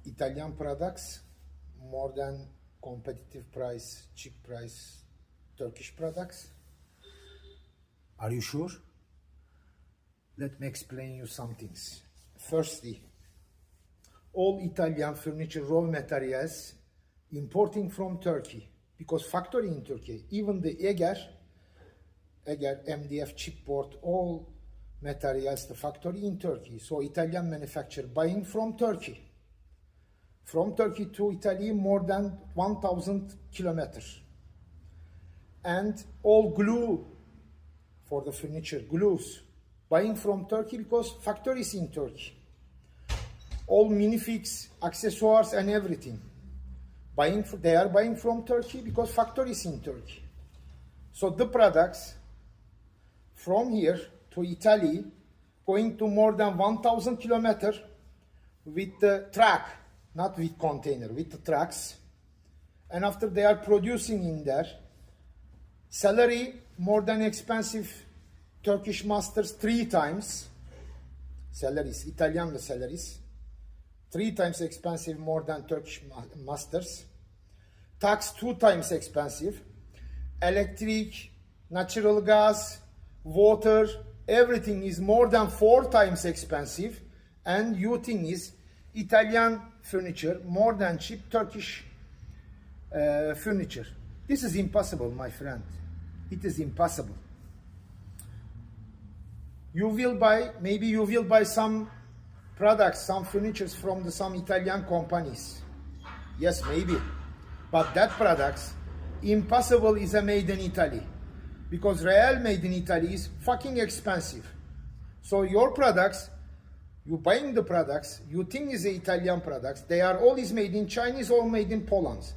Italian products more than competitive price, cheap price Turkish products? Are you sure? Let me explain you some things. Firstly, all Italian furniture raw materials importing from Turkey, because factory in Turkey, even the Eger, MDF chipboard, all materials, the factory in Turkey. So Italian manufacturer buying from Turkey. From Turkey to Italy, more than 1,000 kilometers. And all glue for the furniture, glues, buying from Turkey because factories in Turkey. All minifix, accessoires and everything. They are buying from Turkey because factories in Turkey. So the products from here to Italy going to more than 1,000 kilometers with the truck, not with container, with the trucks. And after they are producing in there, salary more than expensive Turkish masters 3 times. Salaries, Italian salaries. 3 times expensive more than Turkish masters. Tax 2 times expensive. Electric, natural gas, water, everything is more than 4 times expensive. And you think is Italian furniture more than cheap Turkish furniture. This is impossible, my friend. It is impossible. Maybe you will buy some products, some furnitures from some Italian companies. Yes, maybe. But that products, impossible is a made in Italy. Because real made in Italy is fucking expensive. So your products, you buying the products, you think is the Italian products, they are always made in Chinese or made in Poland.